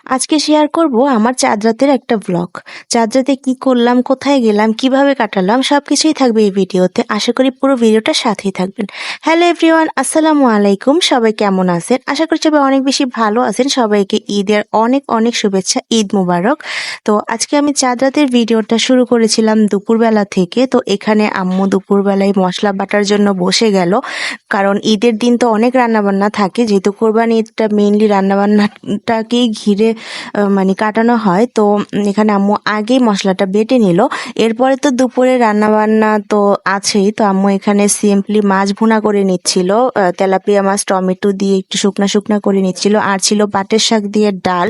আজকে শেয়ার করব আমার চাঁদ রাতের একটা ব্লগ। চাঁদ রাতে কি করলাম, কোথায় গেলাম, কিভাবে কাটালাম সবকিছুই থাকবে এই ভিডিওতে। আশা করি পুরো ভিডিওটা সাথেই থাকবেন। হ্যালো এভরিওয়ান, আসসালামু আলাইকুম। সবাই কেমন আছেন? আশা করি সবাই অনেক বেশি ভালো আছেন। সবাইকে ঈদের অনেক অনেক শুভেচ্ছা, ঈদ মুবারক। তো আজকে আমি চাঁদ রাতের ভিডিওটা শুরু করেছিলাম দুপুরবেলা থেকে। তো এখানে আম্মু দুপুরবেলায় মশলা বাটার জন্য বসে গেল, কারণ ঈদের দিন তো অনেক রান্নাবান্না থাকে, যেহেতু কোরবানি ঈদটা মেইনলি রান্নাবান্নাটাকেই ঘিরে মানে কাটানো হয়। তো এখানে আম্মু আগেই মশলাটা বেটে নিল। এরপরে তো দুপুরে রান্নাবান্না তো আছেই। তো আম্মু এখানে সিম্পলি মাছ ভুনা করে নিচ্ছিল, তেলাপিয়া মাছ টমেটো দিয়ে একটু শুকনা শুকনা করে নিচ্ছিল। আর ছিল পাটের শাক দিয়ে ডাল।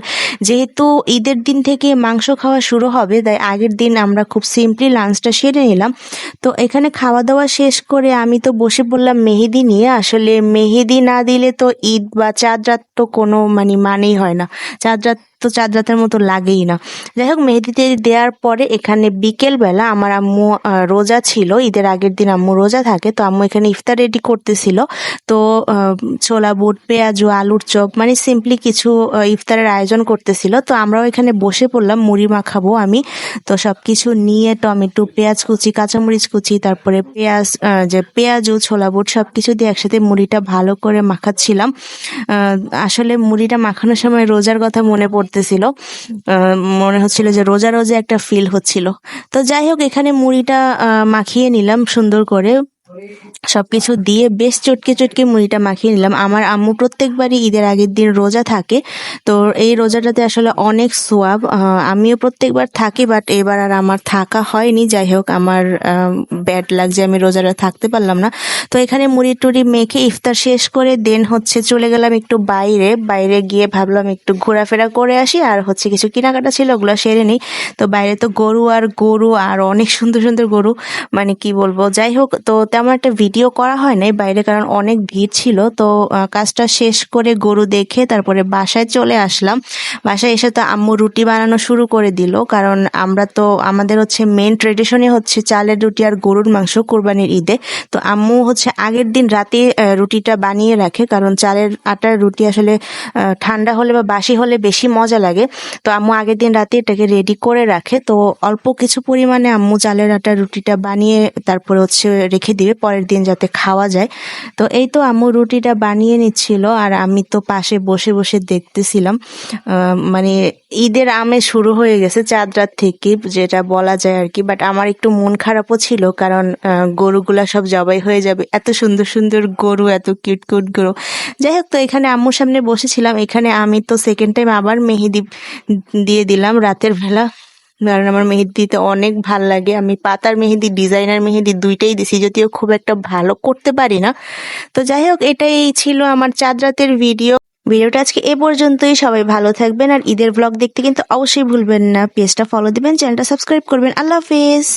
যেহেতু ঈদের দিন থেকে মাংস খাওয়া শুরু হবে, তাই আগের দিন আমরা খুব সিম্পলি লাঞ্চটা সেরে নিলাম। তো এখানে খাওয়া দাওয়া শেষ করে আমি তো বসে পড়লাম মেহেদি নিয়ে। আসলে মেহেদি না দিলে তো ঈদ বা চাঁদ রাত তো কোনো মানেই হয় না। চাঁদ রাত তো চাঁদ রাতের মতো লাগেই না। যাই হোক, মেহেদিতে দেওয়ার পরে এখানে বিকেল বেলা আমার আম্মু রোজা ছিল, ঈদের আগের দিন আম্মু রোজা থাকে। তো আম্মু এখানে ইফতার রেডি করতেছিল। তো ছোলা বুট, পেঁয়াজু, আলুর চপ, সিম্পলি কিছু ইফতারের আয়োজন করতেছিল। তো আমরাও এখানে বসে পড়লাম, মুড়ি মাখাবো আমি। তো সবকিছু নিয়ে টমেটো, পেঁয়াজ কুচি, কাঁচামরিচ কুচি, তারপরে পেঁয়াজু, ছোলা বুট সবকিছু দিয়ে একসাথে মুড়িটা ভালো করে মাখাচ্ছিলাম। আসলে মুড়িটা মাখানোর সময় রোজার কথা মনে পড়তেছিল। মনে হচ্ছিল যে রোজা রোজা একটা ফিল হচ্ছিল। তো যাই হোক, এখানে মুড়িটা মাখিয়ে নিলাম সুন্দর করে। সবকিছু দিয়ে বেশ চটকে চটকে মুড়িটা মাখিয়ে নিলাম। আমার আম্মু প্রত্যেকবারই ঈদের আগের দিন রোজা থাকে। তো এই রোজাটাতে আসলে অনেক সোয়াব। আমিও প্রত্যেকবার থাকি, বাট এবার আর আমার থাকা হয়নি। যাই হোক, আমার ব্যাড লাগছে, আমি রোজাটা থাকতে পারলাম না। তো এখানে মুড়ি টুড়ি মেখে ইফতার শেষ করে দেন চলে গেলাম একটু বাইরে গিয়ে ভাবলাম একটু ঘোরাফেরা করে আসি, আর কিছু কেনাকাটা ছিল, ওগুলো সেরে নিই। তো বাইরে তো গরু আর অনেক সুন্দর সুন্দর গরু, কি বলবো। যাই হোক, তো তেমন একটা ভিডিও করা হয় নাই বাইরে, কারণ অনেক ভিড় ছিল। তো কাজটা শেষ করে গরু দেখে তারপরে বাসায় চলে আসলাম। বাসায় এসে তো আম্মু রুটি বানানো শুরু করে দিল, কারণ আমাদের মেন ট্রেডিশনই চালের রুটি আর গরুর মাংস কোরবানির ঈদে। তো আম্মু আগের দিন রাতে রুটিটা বানিয়ে রাখে, কারণ চালের আটার রুটি আসলে ঠান্ডা হলে বা বাসি হলে বেশি মজা লাগে। তো আম্মু আগের দিন রাতে এটাকে রেডি করে রাখে। তো অল্প কিছু পরিমাণে আম্মু চালের আটার রুটিটা বানিয়ে তারপরে রেখে দিবে পরের দিন যাতে খাওয়া যায়। তো এই তো আম্মু রুটিটা বানিয়ে নিচ্ছিল, আর আমি তো পাশে বসে বসে দেখতেছিলাম। ঈদের আমেজ শুরু হয়ে গেছে চাঁদ রাত থেকে, যেটা বলা যায় আর কি। বাট আমার একটু মন খারাপও ছিল, কারণ গরুগুলা সব জবাই হয়ে যাবে। এত সুন্দর সুন্দর গরু, এত কিউট কিউট গরু। যাই হোক, তো এখানে আম্মুর সামনে বসেছিলাম। এখানে আমি তো সেকেন্ড টাইম আবার মেহেদি দিয়ে দিলাম রাতের বেলা, কারণ আমার মেহেদি দিতে অনেক ভাল লাগে। আমি পাতার মেহেদি, ডিজাইনার মেহেদি দুইটাই দিছি, যদিও খুব একটা ভালো করতে পারি না। তো যাই হোক, এটাই ছিল আমার চাঁদ রাতের ভিডিওটা আজকে এ পর্যন্তই। সবাই ভালো থাকবেন, আর ঈদের ব্লগ দেখতে কিন্তু অবশ্যই ভুলবেন না। পেজটা ফলো দিবেন, চ্যানেলটা সাবস্ক্রাইব করবেন। আল্লাহ হাফেজ।